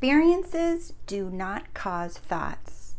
Experiences do not cause thoughts.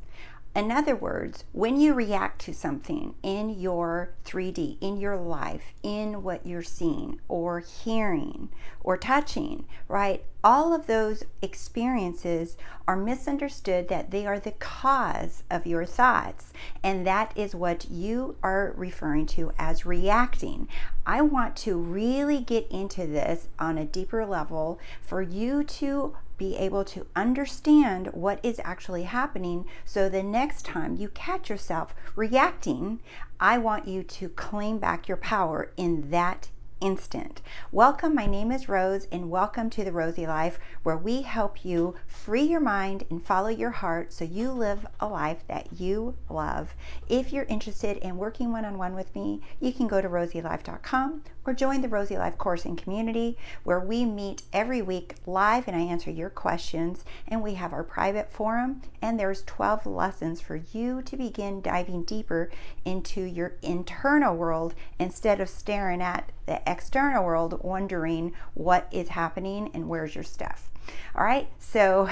In other words, when you react to something in your 3D, in your life, in what you're seeing or hearing or touching, right? All of those experiences are misunderstood that they are the cause of your thoughts. And that is what you are referring to as reacting. I want to really get into this on a deeper level for you to be able to understand what is actually happening, so the next time you catch yourself reacting, I want you to claim back your power in that instant. Welcome, my name is Rose, and welcome to The Rosey Life, where we help you free your mind and follow your heart so you live a life that you love. If you're interested in working one-on-one with me, you can go to RoseyLife.com or join the Rosey Life course and community, where we meet every week live and I answer your questions, and we have our private forum, and there's 12 lessons for you to begin diving deeper into your internal world instead of staring at the external world wondering what is happening and where's your stuff. All right, so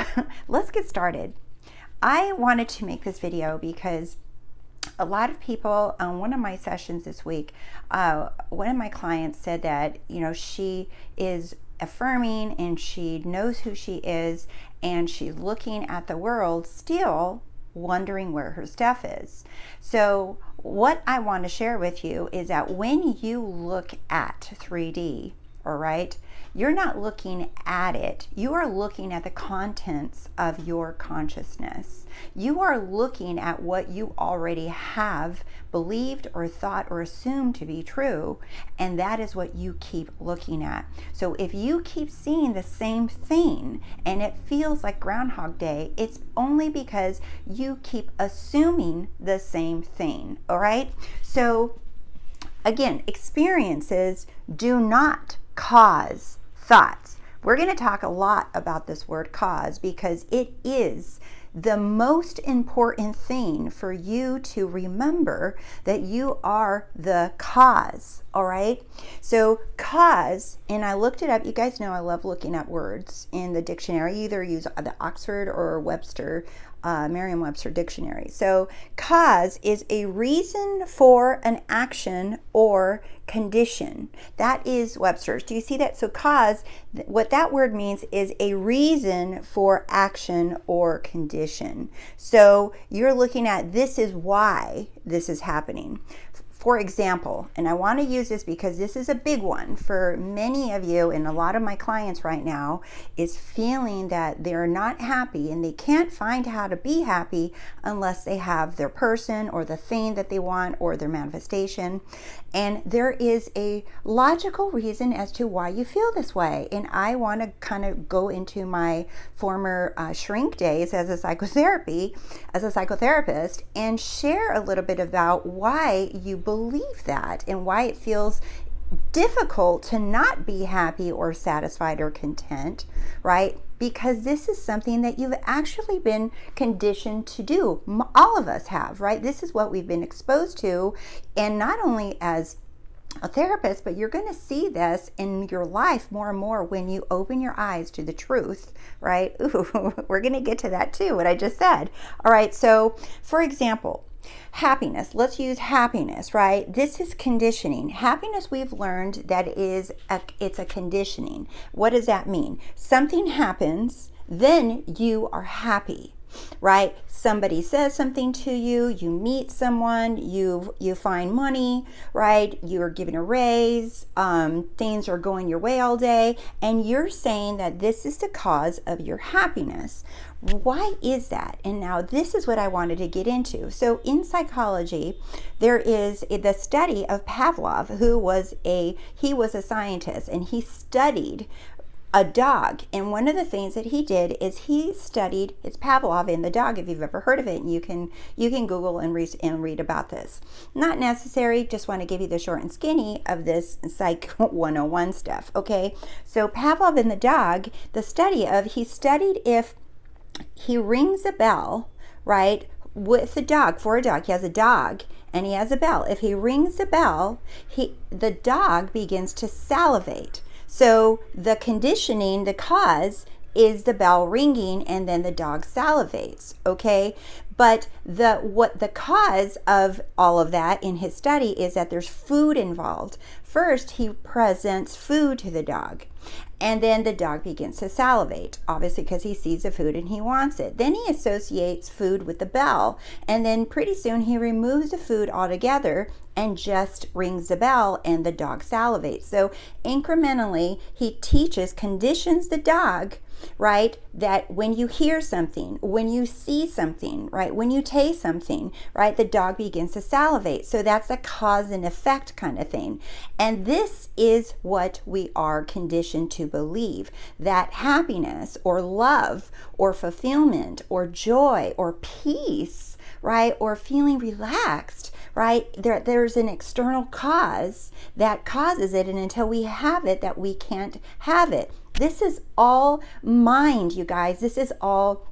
let's get started. I wanted to make this video because a lot of people on one of my sessions this week, one of my clients said that, she is affirming and she knows who she is, and she's looking at the world still wondering where her stuff is. So what I want to share with you is that when you look at 3D, all right, you're not looking at it. You are looking at the contents of your consciousness. You are looking at what you already have believed or thought or assumed to be true, and that is what you keep looking at. So if you keep seeing the same thing and it feels like Groundhog Day, it's only because you keep assuming the same thing, all right? So again, experiences do not cause thoughts. We're going to talk a lot about this word cause because it is the most important thing for you to remember, that you are the cause, all right? So cause, and I looked it up. You guys know I love looking up words in the dictionary. You either use the Oxford or Webster, Merriam-Webster dictionary. So cause is a reason for an action or condition. That is Webster's. Do you see that? So cause, what that word means is a reason for action or condition. So you're looking at, this is why this is happening. For example, and I want to use this because this is a big one for many of you, and a lot of my clients right now is feeling that they're not happy and they can't find how to be happy unless they have their person or the thing that they want or their manifestation. And there is a logical reason as to why you feel this way. And I want to kind of go into my former shrink days as a psychotherapist, and share a little bit about why you believe that and why it feels difficult to not be happy or satisfied or content, right? Because this is something that you've actually been conditioned to do. All of us have, right? This is what we've been exposed to, and not only as a therapist, but you're going to see this in your life more and more when you open your eyes to the truth, right? Ooh, we're going to get to that too, what I just said. All right, so for example, happiness. Let's use happiness, right? This is conditioning. Happiness, we've learned that it's a conditioning. What does that mean? Something happens, then you are happy, right? Somebody says something to you, you meet someone, you find money, right? You're given a raise, things are going your way all day, and you're saying that this is the cause of your happiness. Why is that? And now this is what I wanted to get into. So in psychology, there is the study of Pavlov, who was a scientist, and he studied a dog. And one of the things that he did is he studied, it's Pavlov in the dog, if you've ever heard of it, and you can Google and read about this. Not necessary, just want to give you the short and skinny of this Psych 101 stuff, okay? So Pavlov in the dog, he studied if he rings a bell, right, with a dog, for a dog. He has a dog and he has a bell. If he rings the bell, the dog begins to salivate. So the conditioning, the cause, is the bell ringing, and then the dog salivates, okay? But the cause of all of that in his study is that there's food involved. First, he presents food to the dog, and then the dog begins to salivate, obviously because he sees the food and he wants it. Then he associates food with the bell, and then pretty soon he removes the food altogether and just rings the bell, and the dog salivates. So incrementally, he conditions the dog, right, that when you hear something, when you see something, right, when you taste something, right, the dog begins to salivate. So that's a cause and effect kind of thing. And this is what we are conditioned to believe, that happiness or love or fulfillment or joy or peace, right, or feeling relaxed, right, there's an external cause that causes it, and until we have it, that we can't have it. This is all mind, you guys. This is all,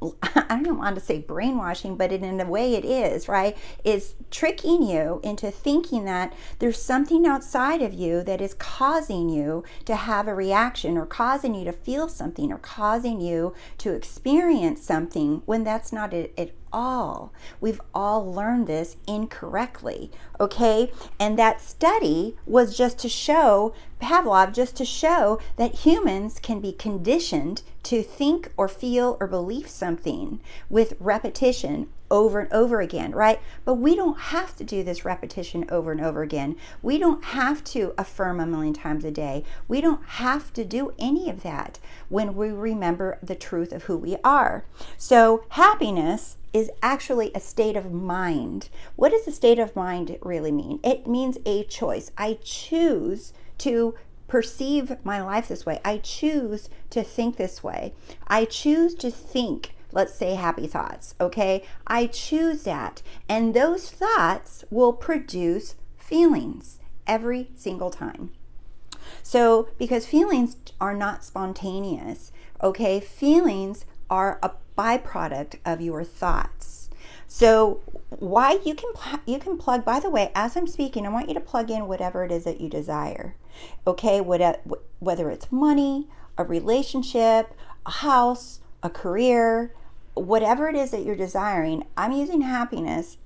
I don't want to say brainwashing, but in a way it is, right? It's tricking you into thinking that there's something outside of you that is causing you to have a reaction, or causing you to feel something, or causing you to experience something, when that's not it at all. We've all learned this incorrectly, okay? And that study was just to show, Pavlov, just to show that humans can be conditioned to think or feel or believe something with repetition over and over again, right? But we don't have to do this repetition over and over again. We don't have to affirm a million times a day. We don't have to do any of that when we remember the truth of who we are. So happiness is actually a state of mind. What does a state of mind really mean? It means a choice. I choose to perceive my life this way. I choose to think this way. I choose to think, let's say, happy thoughts, okay? I choose that. And those thoughts will produce feelings every single time. So, because feelings are not spontaneous, okay? Feelings are a byproduct of your thoughts. So why you can plug, by the way, as I'm speaking, I want you to plug in whatever it is that you desire. Okay, whether it's money, a relationship, a house, a career, whatever it is that you're desiring. I'm using happiness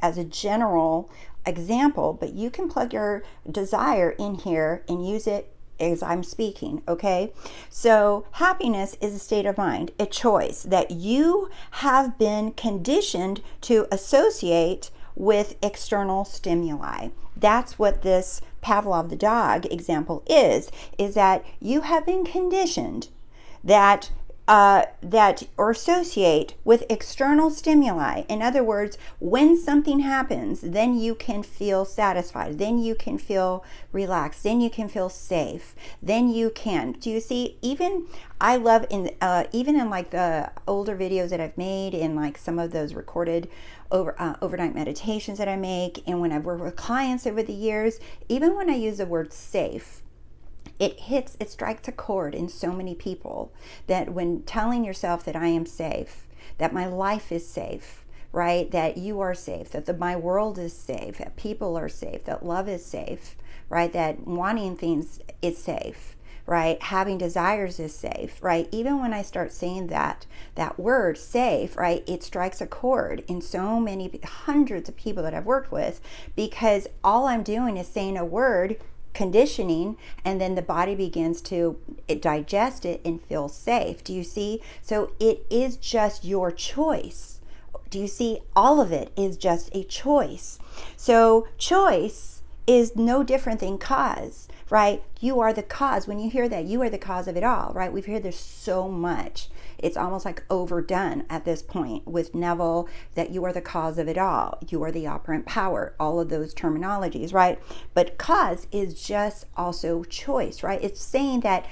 as a general example, but you can plug your desire in here and use it as I'm speaking, okay? So happiness is a state of mind, a choice that you have been conditioned to associate with external stimuli. That's what this Pavlov the dog example is that you have been conditioned that or associate with external stimuli. In other words, when something happens, then you can feel satisfied, then you can feel relaxed, then you can feel safe, then you can. Do you see? Even I love even in like the older videos that I've made, in like some of those recorded overnight meditations that I make, and when I've worked with clients over the years, even when I use the word safe, it strikes a chord in so many people, that when telling yourself that I am safe, that my life is safe, right? That you are safe, that my world is safe, that people are safe, that love is safe, right? That wanting things is safe, right? Having desires is safe, right? Even when I start saying that word safe, right? It strikes a chord in so many hundreds of people that I've worked with, because all I'm doing is saying a word, conditioning, and then the body begins to digest it and feel safe. Do you see? So it is just your choice. Do you see? All of it is just a choice. So choice is no different than cause, right? You are the cause. When you hear that, you are the cause of it all, right? We've heard this so much. It's almost like overdone at this point with Neville, that you are the cause of it all. You are the operant power, all of those terminologies, right? But cause is just also choice, right? It's saying that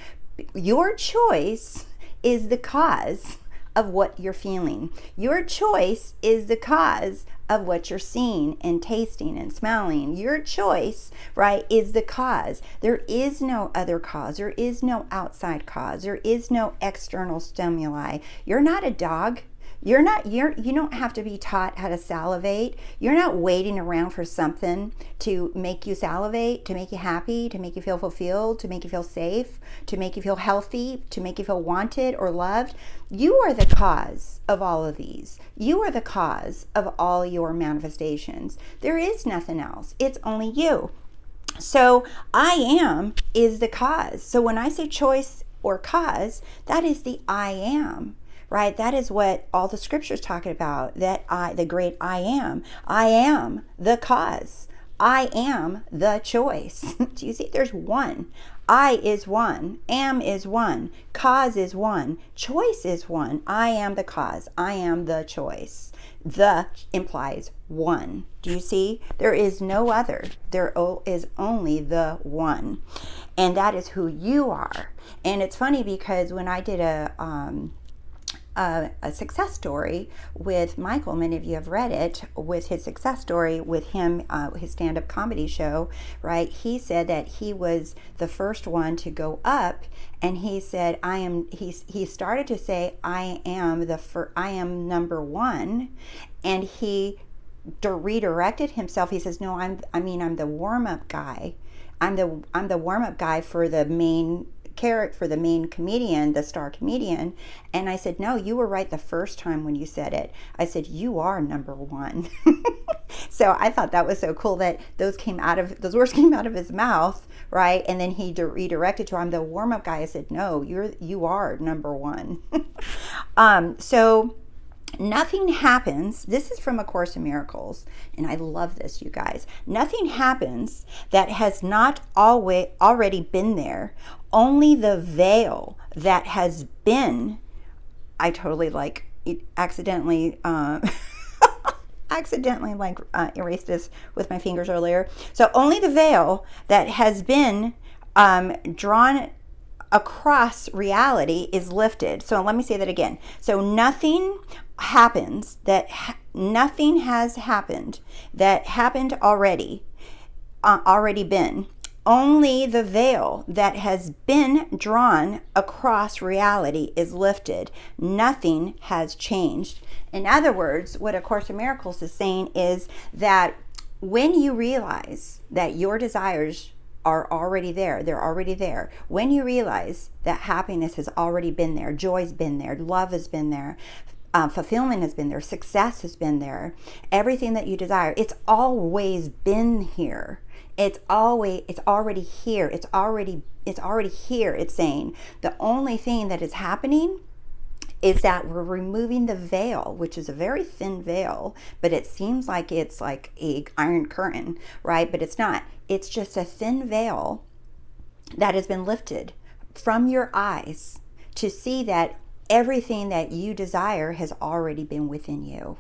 your choice is the cause of what you're feeling. Your choice is the cause of what you're seeing and tasting and smelling. Your choice, right, is the cause. There is no other cause. There is no outside cause. There is no external stimuli. You're not a dog. You don't have to be taught how to salivate. You're not waiting around for something to make you salivate, to make you happy, to make you feel fulfilled, to make you feel safe, to make you feel healthy, to make you feel wanted or loved. You are the cause of all of these. You are the cause of all your manifestations. There is nothing else. It's only you. So I am is the cause. So when I say choice or cause, that is the I am, right? That is what all the scriptures talking about, that the great I am. I am the cause. I am the choice. Do you see? There's one. I is one. Am is one. Cause is one. Choice is one. I am the cause. I am the choice. The implies one. Do you see? There is no other. There is only the one. And that is who you are. And it's funny because when I did a success story with Michael, many of you have read it, with his success story with him, his stand-up comedy show, right? He said that he was the first one to go up, and he said, he started to say, I am number one, and he redirected himself. He says, no, I'm the warm-up guy. I'm the warm-up guy for the main character, for the main comedian, the star comedian. And I said, no, you were right the first time when you said it. I said, you are number one. So I thought that was so cool that those words came out of his mouth, right? And then he redirected to, I'm the warm-up guy. I said, no, you are number one. So nothing happens. This is from A Course in Miracles, and I love this, you guys. Nothing happens that has not already been there. Only the veil that has been. I totally accidentally erased this with my fingers earlier. So only the veil that has been drawn across reality is lifted. So let me say that again. So nothing has happened that happened already been. Only the veil that has been drawn across reality is lifted. Nothing has changed. In other words, what A Course in Miracles is saying is that when you realize that your desires are already there, they're already there. When you realize that happiness has already been there, joy's been there, love has been there, fulfillment has been there, success has been there, everything that you desire, it's always been here. It's already here. It's already here. It's saying the only thing that is happening is that we're removing the veil, which is a very thin veil, but it seems like it's like a iron curtain, right? But it's not. It's just a thin veil that has been lifted from your eyes to see that everything that you desire has already been within you.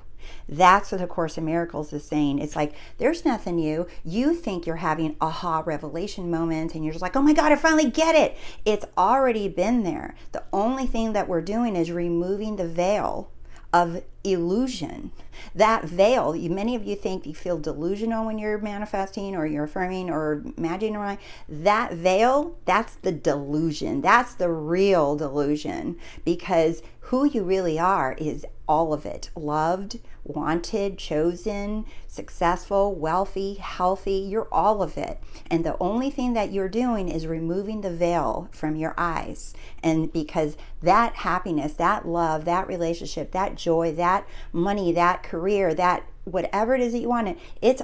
That's what A Course in Miracles is saying. It's like, there's nothing new. You think you're having aha revelation moments and you're just like, oh my God, I finally get it. It's already been there. The only thing that we're doing is removing the veil of illusion. That veil, many of you think you feel delusional when you're manifesting or you're affirming or imagining, right? That veil, that's the delusion. That's the real delusion, because who you really are is all of it. Loved, wanted, chosen, successful, wealthy, healthy. You're all of it. And the only thing that you're doing is removing the veil from your eyes. And because that happiness, that love, that relationship, that joy, that money, that career, that whatever it is that you wanted, it's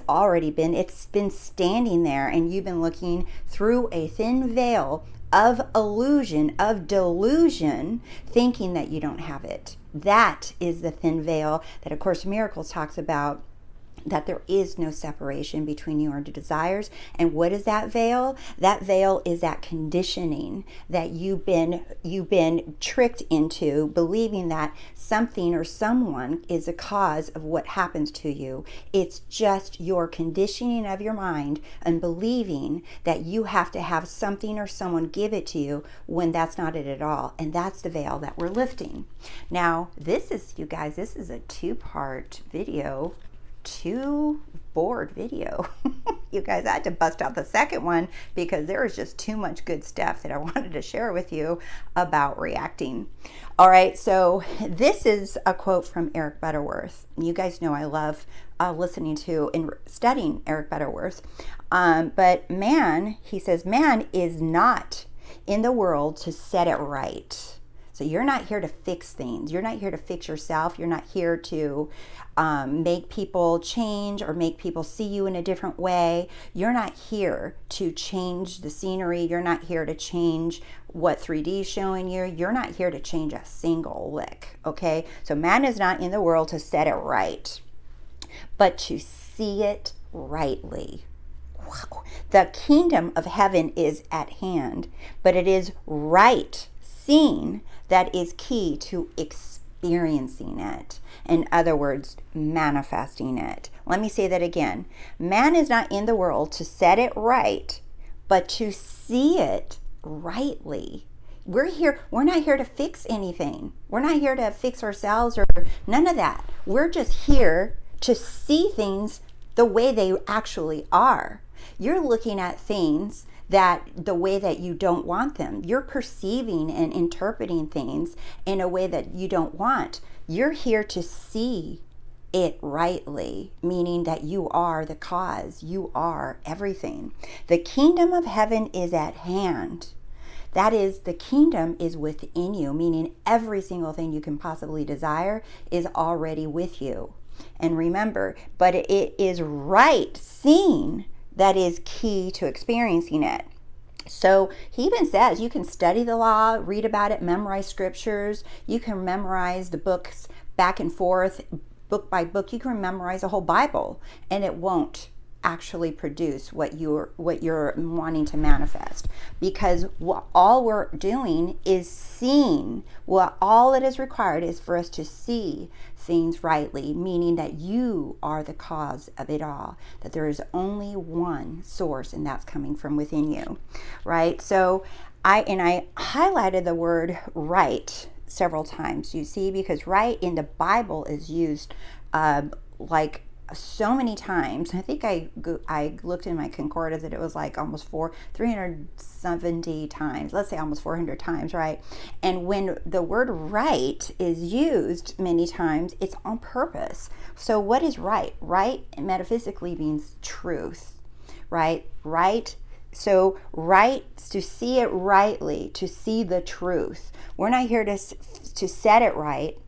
been standing there, and you've been looking through a thin veil of illusion, of delusion, thinking that you don't have it. That is the thin veil that A Course in Miracles talks about, that there is no separation between your desires. And what is that veil? That veil is that conditioning that you've been tricked into believing that something or someone is a cause of what happens to you. It's just your conditioning of your mind and believing that you have to have something or someone give it to you when that's not it at all. And that's the veil that we're lifting. Now, this is a 2-part video too bored video. You guys, I had to bust out the second one because there was just too much good stuff that I wanted to share with you about reacting. All right, so this is a quote from Eric Butterworth. You guys know I love listening to and studying Eric Butterworth. But man, he says, man is not in the world to set it right. So you're not here to fix things. You're not here to fix yourself. You're not here to make people change or make people see you in a different way. You're not here to change the scenery. You're not here to change what 3D is showing you. You're not here to change a single lick, okay? So man is not in the world to set it right, but to see it rightly. Wow. The kingdom of heaven is at hand, but it is right seeing that is key to experiencing it. In other words, manifesting it. Let me say that again. Man is not in the world to set it right, but to see it rightly. We're not here to fix anything. We're not here to fix ourselves or none of that. We're just here to see things the way they actually are. You're looking at things that the way that you don't want them. You're perceiving and interpreting things in a way that you don't want. You're here to see it rightly, meaning that you are the cause. You are everything. The kingdom of heaven is at hand. That is, the kingdom is within you, meaning every single thing you can possibly desire is already with you. And remember, but it is right seeing that is key to experiencing it. So he even says you can study the law, read about it, memorize scriptures. You can memorize the books back and forth, book by book. You can memorize the whole Bible, and it won't actually produce what you're wanting to manifest, because all we're doing is seeing. All it is required is for us to see things rightly, meaning that you are the cause of it all, that there is only one source, and that's coming from within you, right? So I highlighted the word right several times, you see, because right in the Bible is used like so many times. I think I looked in my concordance that it was like almost 370 times, let's say almost 400 times, right? And when the word right is used many times, it's on purpose. So what is right? Right metaphysically means truth, right? Right. So right, to see it rightly, to see the truth. We're not here to set it right.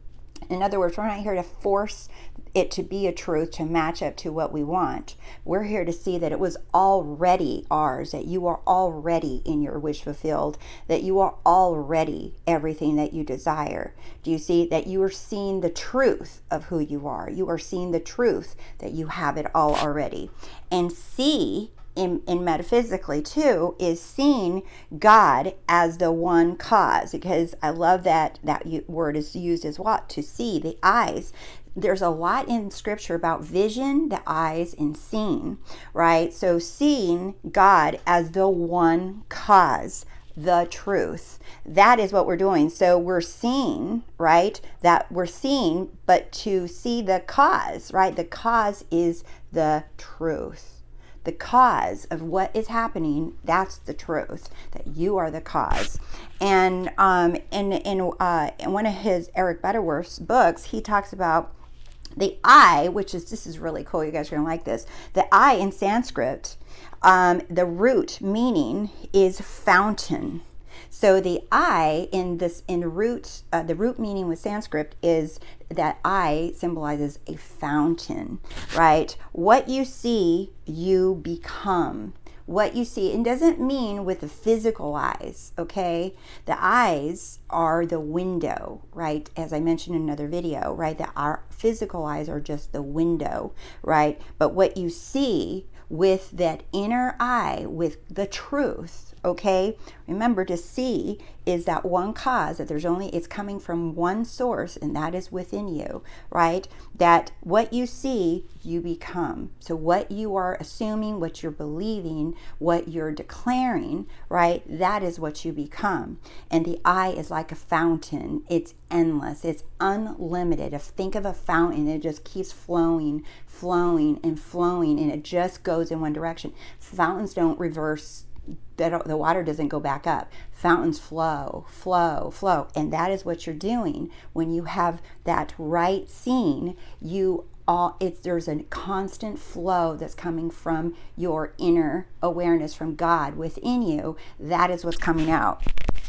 In other words, we're not here to force it to be a truth to match up to what we want. We're here to see that it was already ours, that you are already in your wish fulfilled, that you are already everything that you desire. Do you see that you are seeing the truth of who you are? You are seeing the truth that you have it all already. And see, in metaphysically too, is seeing God as the one cause, because I love that word is used as what? To see, the eyes. There's a lot in scripture about vision, the eyes, and seeing, right? So seeing God as the one cause, the truth. That is what we're doing. So we're seeing, right? That we're seeing, but to see the cause, right? The cause is the truth. The cause of what is happening, that's the truth, that you are the cause. And in one of his Eric Butterworth's books, he talks about the I, this is really cool, you guys are gonna like this. The I in Sanskrit, the root meaning is fountain. So the I the root meaning with Sanskrit is that I symbolizes a fountain, right? What you see, you become. What you see, it doesn't mean with the physical eyes, okay? The eyes are the window, right? As I mentioned in another video, right? That our physical eyes are just the window, right? But what you see with that inner eye, with the truth, okay? Remember, to see is that one cause, that it's coming from one source, and that is within you, right? That what you see, you become. So what you are assuming, what you're believing, what you're declaring, right? That is what you become. And the I is like a fountain. It's endless. It's unlimited. Think of a fountain. It just keeps flowing, and flowing, and it just goes in one direction. Fountains don't reverse. The water doesn't go back up. Fountains flow, and that is what you're doing when you have that right seeing. There's a constant flow that's coming from your inner awareness, from God within you. That is what's coming out.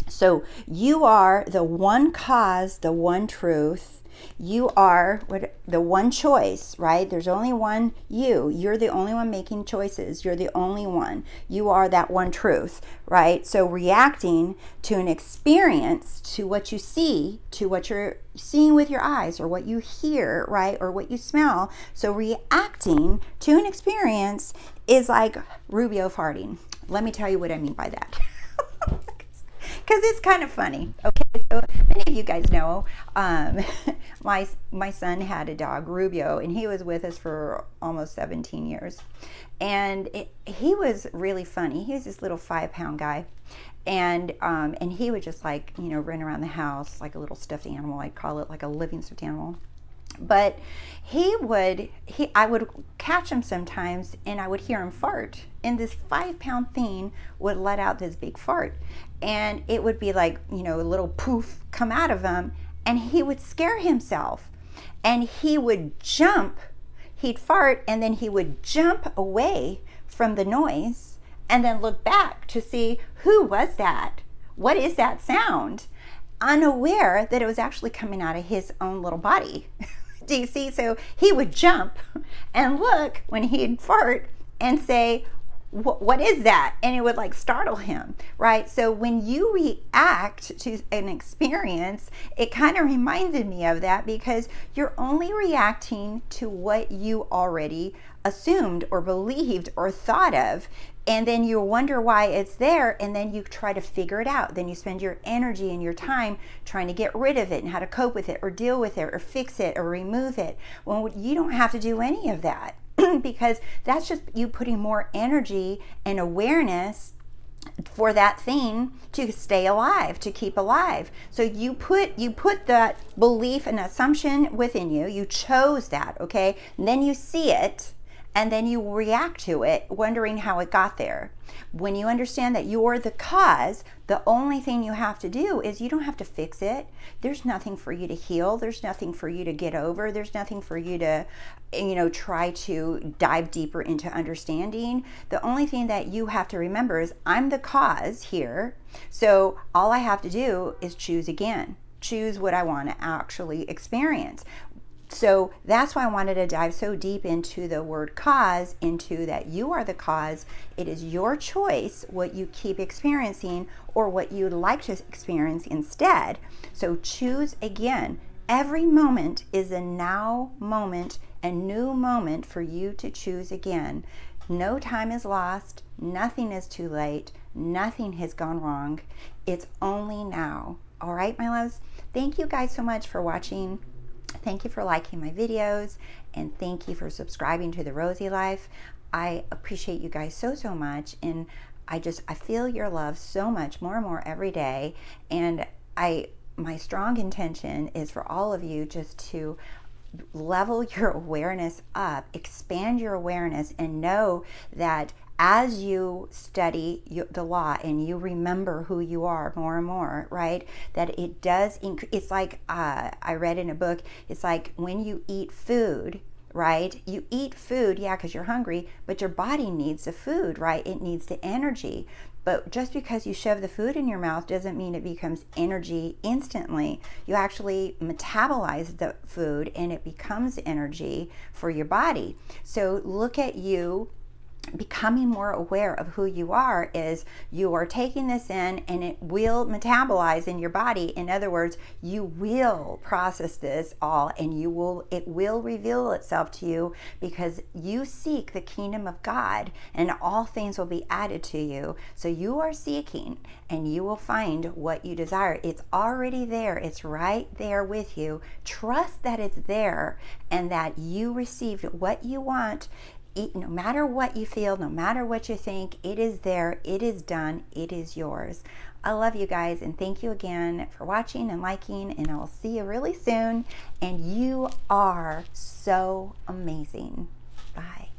So you are the one cause, the one truth. You are the one choice, right? There's only one you. You're the only one making choices. You're the only one. You are that one truth, right? So reacting to an experience, to what you see, to what you're seeing with your eyes, or what you hear, right? Or what you smell. So reacting to an experience is like Rubio farting. Let me tell you what I mean by that. Because it's kind of funny. Okay, so many of you guys know my son had a dog, Rubio, and he was with us for almost 17 years. And he was really funny. He was this little 5-pound guy. And he would just run around the house like a little stuffed animal. I'd call it like a living stuffed animal. But I would catch him sometimes, and I would hear him fart, and this 5-pound thing would let out this big fart, and it would be like, a little poof come out of him, and he would scare himself, and he would jump. He'd fart, and then he would jump away from the noise, and then look back to see, who was that? What is that sound? Unaware that it was actually coming out of his own little body. Do you see? So he would jump and look when he'd fart and say, what is that? And it would startle him, right? So when you react to an experience, it kind of reminded me of that, because you're only reacting to what you already assumed or believed or thought of. And then you wonder why it's there, and then you try to figure it out. Then you spend your energy and your time trying to get rid of it and how to cope with it or deal with it or fix it or remove it. Well, you don't have to do any of that because that's just you putting more energy and awareness for that thing to stay alive, to keep alive. So you put that belief and assumption within you. You chose that, okay? And then you see it, and then you react to it, wondering how it got there. When you understand that you're the cause, the only thing you have to do is you don't have to fix it. There's nothing for you to heal. There's nothing for you to get over. There's nothing for you to, try to dive deeper into understanding. The only thing that you have to remember is I'm the cause here. So all I have to do is choose again. Choose what I want to actually experience. So that's why I wanted to dive so deep into the word cause, into that you are the cause. It is your choice what you keep experiencing or what you'd like to experience instead. So choose again. Every moment is a now moment, a new moment for you to choose again. No time is lost. Nothing is too late. Nothing has gone wrong. It's only now. All right, my loves? Thank you guys so much for watching. Thank you for liking my videos, and thank you for subscribing to The Rosey Life. I appreciate you guys so much, and I feel your love so much more and more every day. And my strong intention is for all of you just to level your awareness up, expand your awareness, and know that as you study the law and you remember who you are more and more, right, that it does it's like I read in a book, it's like when you eat food, right, you eat food, yeah, because you're hungry, but your body needs the food, right? It needs the energy. But just because you shove the food in your mouth doesn't mean it becomes energy instantly. You actually metabolize the food and it becomes energy for your body. So look at you becoming more aware of who you are is you are taking this in and it will metabolize in your body. In other words, you will process this all and it will reveal itself to you because you seek the kingdom of God and all things will be added to you. So you are seeking and you will find what you desire. It's already there. It's right there with you. Trust that it's there and that you received what you want. No matter what you feel, no matter what you think, it is there, it is done, it is yours. I love you guys and thank you again for watching and liking, and I'll see you really soon. And you are so amazing. Bye.